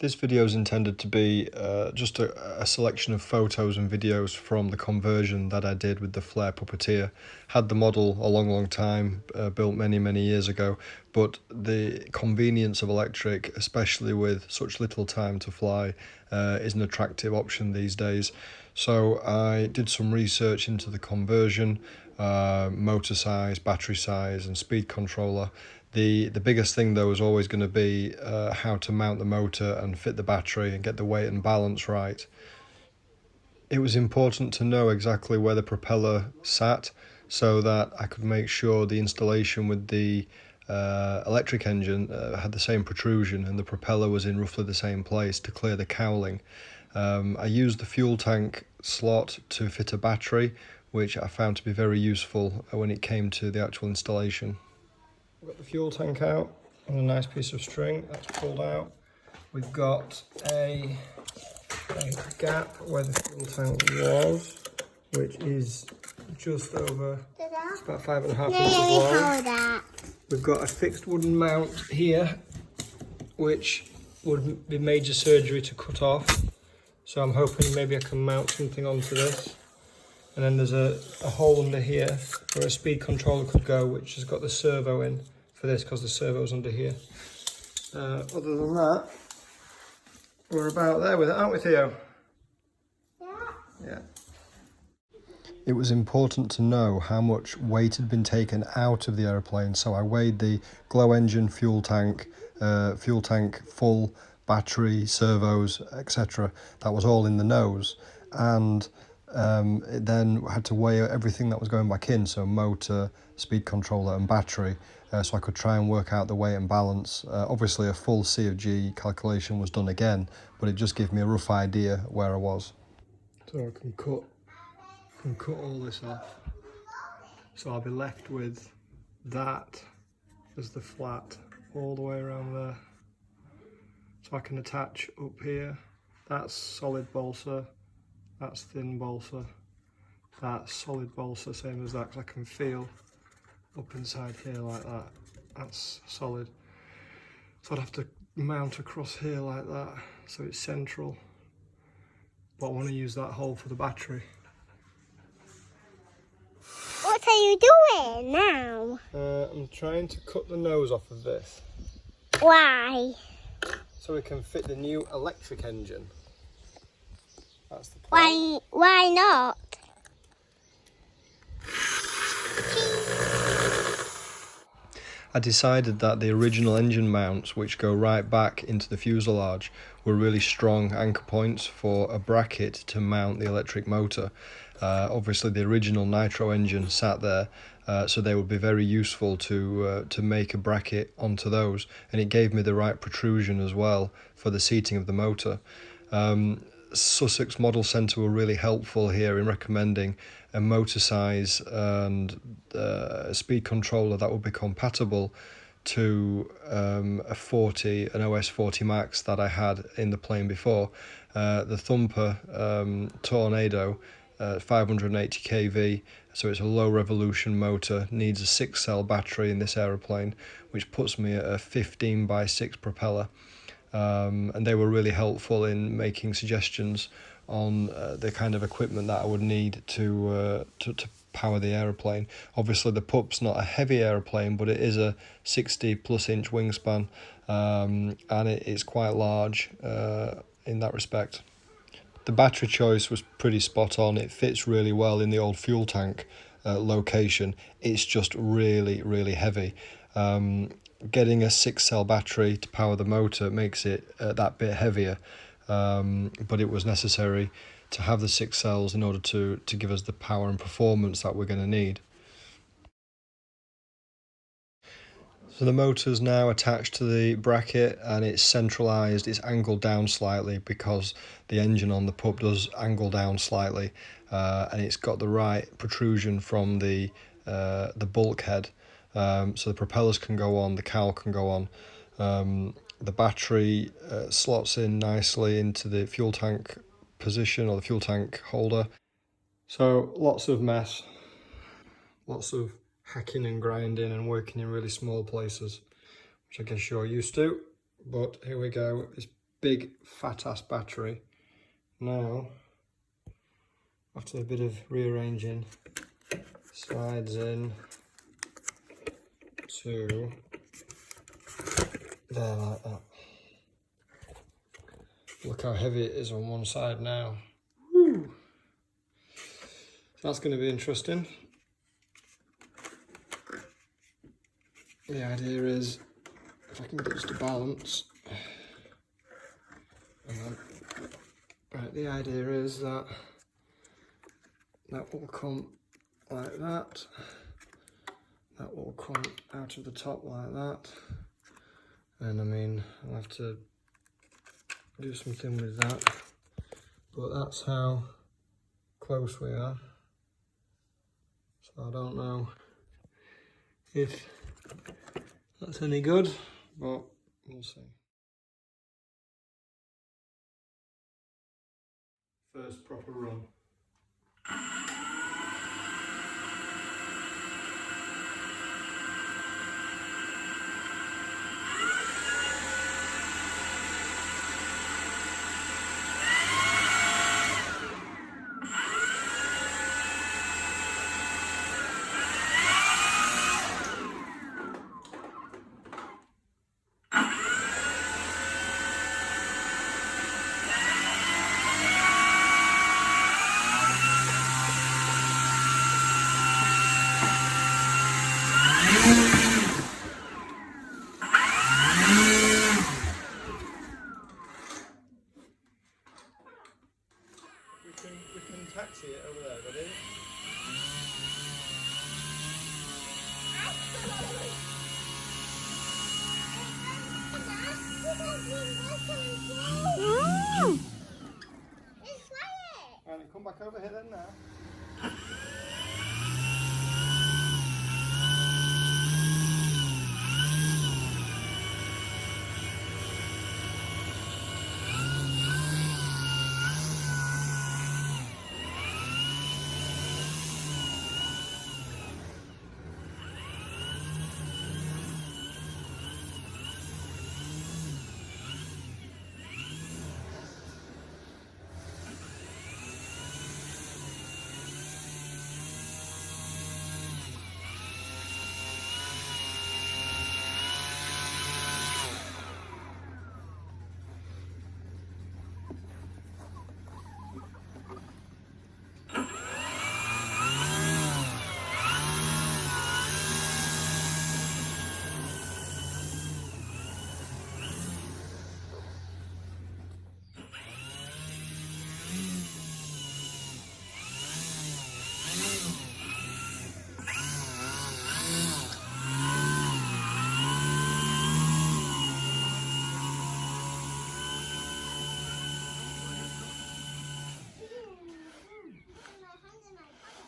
This video is intended to be just a selection of photos and videos from the conversion that I did with the Flair Puppeteer. Had the model a long time, built many years ago, but the convenience of electric, especially with such little time to fly, is an attractive option these days. So I did some research into the conversion, motor size, battery size and speed controller. The biggest thing though is always going to be how to mount the motor and fit the battery and get the weight and balance right. It was important to know exactly where the propeller sat so that I could make sure the installation with the electric engine had the same protrusion and the propeller was in roughly the same place to clear the cowling. I used the fuel tank slot to fit a battery, which I found to be very useful when it came to the actual installation. We've got the fuel tank out on a nice piece of string that's pulled out. We've got a gap where the fuel tank was, which is just over, it's about 5.5 inches long. We've got a fixed wooden mount here, which would be major surgery to cut off. So I'm hoping maybe I can mount something onto this. And then there's a hole under here where a speed controller could go, which has got the servo in for this because the servo's under here. Other than that, we're about there with it, aren't we, Theo? Yeah. It was important to know how much weight had been taken out of the aeroplane, so I weighed the glow engine, fuel tank full, battery, servos, etc. That was all in the nose, and it then had to weigh everything that was going back in, so motor, speed controller and battery, so I could try and work out the weight and balance. Obviously a full C of G calculation was done again, but it just gave me a rough idea where I was. So I can cut all this off, so I'll be left with that as the flat all the way around there. So I can attach up here, that's solid balsa, that's thin balsa, that's solid balsa, same as that, because I can feel up inside here like that, that's solid. So I'd have to mount across here like that, so it's central, but I want to use that hole for the battery. What are you doing now? I'm trying to cut the nose off of this. Why? So we can fit the new electric engine. That's the plan. Why not? I decided that the original engine mounts, which go right back into the fuselage, were really strong anchor points for a bracket to mount the electric motor. Obviously the original Nitro engine sat there, so they would be very useful to make a bracket onto those, and it gave me the right protrusion as well for the seating of the motor. Sussex Model Centre were really helpful here in recommending a motor size and a speed controller that would be compatible to an OS 40 Max that I had in the plane before. The Thumper Tornado, 580 kV, so it's a low revolution motor, needs a 6-cell battery in this aeroplane, which puts me at a 15x6 propeller. And they were really helpful in making suggestions on the kind of equipment that I would need to power the aeroplane. Obviously the Pup's not a heavy aeroplane, but it is a 60+ inch wingspan, and it's quite large in that respect. The battery choice was pretty spot on. It fits really well in the old fuel tank location. It's just really heavy. Getting a 6-cell battery to power the motor makes it that bit heavier, but it was necessary to have the 6 cells in order to give us the power and performance that we're going to need. So the motor's now attached to the bracket and it's centralised, it's angled down slightly because the engine on the Pup does angle down slightly, and it's got the right protrusion from the bulkhead. So the propellers can go on, the cowl can go on. The battery slots in nicely into the fuel tank position or the fuel tank holder. So lots of mess, lots of hacking and grinding and working in really small places, which I guess you're used to. But here we go, it's big fat ass battery. Now, after a bit of rearranging, slides in to there like that. Look how heavy it is on one side now. Woo. So that's going to be interesting. The idea is, if I can get this to balance, right, the idea is that will come like that. That will come out of the top like that. And I mean, I'll have to do something with that. But that's how close we are. So I don't know if that's any good, but we'll see. First proper run. We can taxi it over there, buddy. Alright, come back over here then now.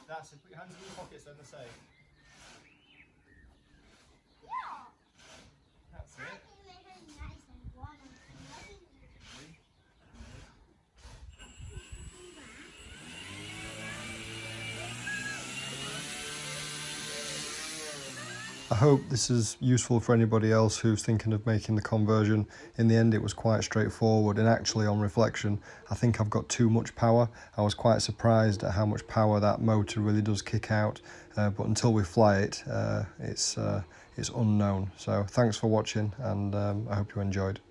That's it, put your hands in your pockets then, the safe. That's it. I hope this is useful for anybody else who's thinking of making the conversion. In the end, it was quite straightforward, and actually on reflection, I think I've got too much power. I was quite surprised at how much power that motor really does kick out, but until we fly it, it's unknown. So thanks for watching, and I hope you enjoyed.